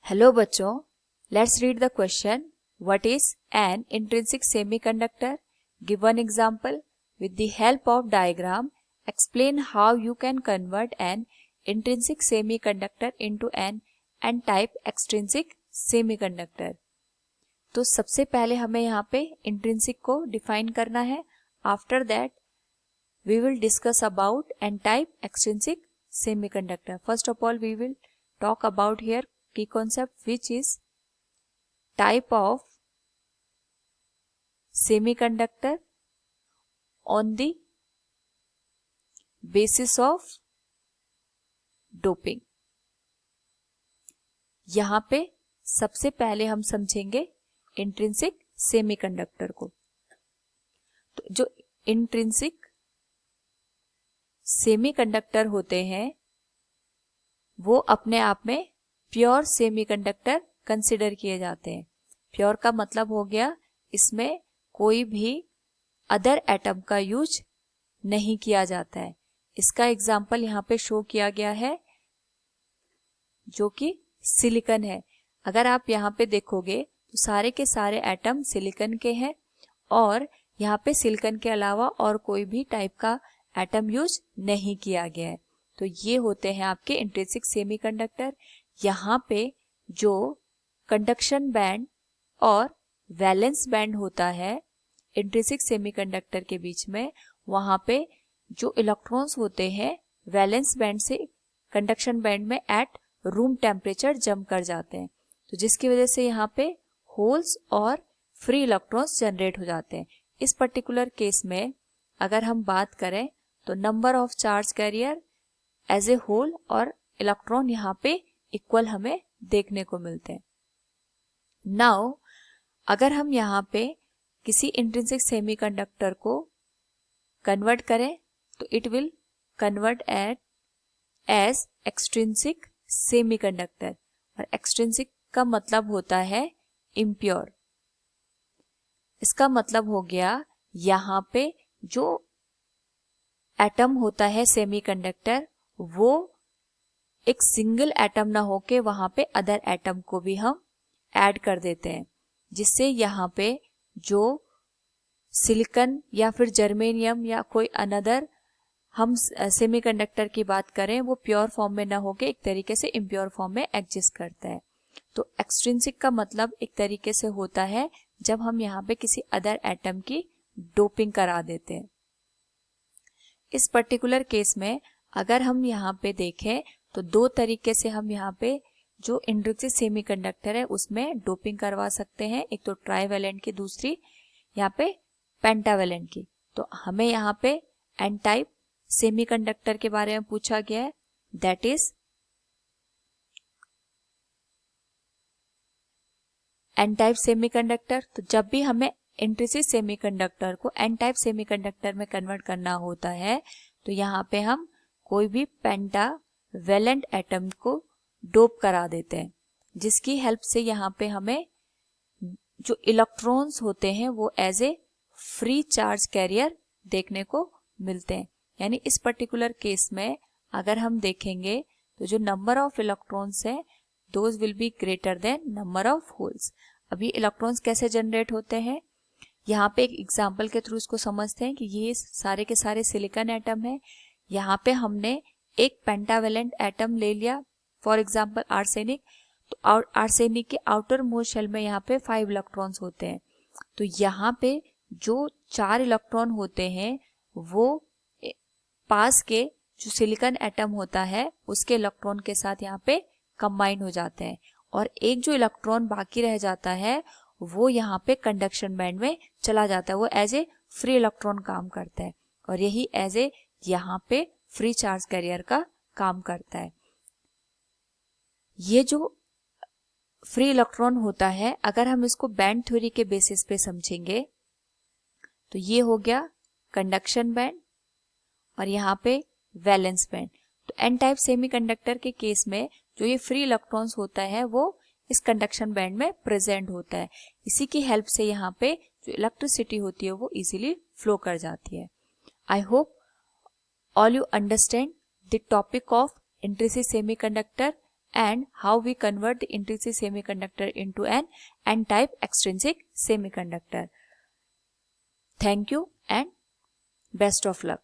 Hello बच्चों, let's read the question. What is an intrinsic semiconductor? Give one example. With the help of diagram explain how you can convert an intrinsic semiconductor into an N type extrinsic semiconductor. तो सबसे पहले हमें यहाँ पे intrinsic को define करना है. After that we will discuss about n-type extrinsic semiconductor. First of all, we will talk about here key concept, which is type of semiconductor on the basis of doping. यहाँ पे सबसे पहले हम समझेंगे intrinsic semiconductor को. तो जो intrinsic semiconductor होते हैं वो अपने आप में प्योर सेमीकंडक्टर कंसिडर किए जाते हैं. प्योर का मतलब हो गया इसमें कोई भी अदर एटम का यूज नहीं किया जाता है. इसका एग्जाम्पल यहाँ पे शो किया गया है जो कि सिलिकॉन है. अगर आप यहाँ पे देखोगे तो सारे के सारे एटम सिलिकॉन के हैं और यहाँ पे सिलिकॉन के अलावा और कोई भी टाइप का एटम यूज नहीं किया गया है. तो ये होते हैं आपके इंट्रिंसिक सेमीकंडक्टर. यहाँ पे जो कंडक्शन बैंड और वैलेंस बैंड होता है इंट्रिंसिक सेमीकंडक्टर के बीच में, वहां पे जो इलेक्ट्रॉन्स होते हैं वैलेंस बैंड से कंडक्शन बैंड में एट रूम टेम्परेचर जंप कर जाते हैं. तो जिसकी वजह से यहाँ पे होल्स और फ्री इलेक्ट्रॉन्स जनरेट हो जाते हैं. इस पर्टिकुलर केस में अगर हम बात करें तो number of charge carrier as a hole और इलेक्ट्रॉन यहाँ पे इक्वल हमें देखने को मिलते हैं. नाउ अगर हम यहाँ पे किसी इंट्रिंसिक सेमीकंडक्टर को कन्वर्ट करें तो it will convert as extrinsic semiconductor. और एक्सट्रिंसिक का मतलब होता है इम्प्योर. इसका मतलब हो गया यहाँ पे जो एटम होता है सेमीकंडक्टर वो एक सिंगल एटम ना होके वहां पे अदर एटम को भी हम ऐड कर देते हैं, जिससे यहाँ पे जो सिलिकॉन या फिर जर्मेनियम या कोई अनदर हम सेमीकंडक्टर की बात करें वो प्योर फॉर्म में ना होके एक तरीके से इम्प्योर फॉर्म में एग्जिस्ट करता है. तो एक्सट्रिंसिक का मतलब एक तरीके से होता है जब हम यहाँ पे किसी अदर एटम की डोपिंग करा देते हैं. इस पर्टिकुलर केस में अगर हम यहाँ पे देखें तो दो तरीके से हम यहाँ पे जो इंट्रिंसिक सेमीकंडक्टर है उसमें डोपिंग करवा सकते हैं. एक तो ट्राईवैलेंट की, दूसरी यहाँ पे पेंटावैलेंट की. तो हमें यहाँ पे एन टाइप सेमीकंडक्टर के बारे में पूछा गया है, that is an type semiconductor. तो जब भी हमें इंट्रिंसिक सेमीकंडक्टर को एन टाइप सेमीकंडक्टर में कन्वर्ट करना होता है तो यहाँ पे हम कोई भी पेंटावैलेंट एटम को डोप करा देते हैं, जिसकी हेल्प से यहाँ पे हमें जो इलेक्ट्रॉन्स होते हैं वो as a free charge carrier देखने को मिलते हैं. यानी इस पर्टिकुलर केस में अगर हम देखेंगे तो जो नंबर ऑफ इलेक्ट्रॉन्स है those will be greater than number of holes. अभी इलेक्ट्रॉन्स कैसे जनरेट होते हैं यहाँ पे एक एग्जाम्पल के थ्रू इसको समझते हैं कि ये सारे के सारे सिलिकॉन एटम है. यहाँ पे हमने एक पेंटावैलेंट एटम ले लिया, फॉर एग्जाम्पल आर्सेनिक. तो आर्सेनिक के आउटर मोस्ट शेल में यहाँ पे 5 इलेक्ट्रॉन्स होते हैं. तो यहाँ पे जो 4 इलेक्ट्रॉन होते हैं वो पास के जो सिलिकॉन एटम होता है उसके इलेक्ट्रॉन के साथ यहाँ पे कंबाइन हो जाते हैं और एक जो इलेक्ट्रॉन बाकी रह जाता है वो यहाँ पे कंडक्शन बैंड में चला जाता है. वो एज ए फ्री इलेक्ट्रॉन काम करता है और यही एज ए यहाँ पे फ्री चार्ज कैरियर का काम करता है. ये जो फ्री इलेक्ट्रॉन होता है अगर हम इसको बैंड थ्योरी के बेसिस पे समझेंगे तो ये हो गया कंडक्शन बैंड और यहाँ पे वैलेंस बैंड. तो एन टाइप सेमीकंडक्टर के केस में जो ये फ्री इलेक्ट्रॉन्स होता है वो इस कंडक्शन बैंड में प्रेजेंट होता है. इसी की हेल्प से यहाँ पे जो इलेक्ट्रिसिटी होती है वो इजीली फ्लो कर जाती है. I hope all you understand the topic of intrinsic semiconductor and how we convert the intrinsic semiconductor into an n-type extrinsic semiconductor. Thank you and best of luck.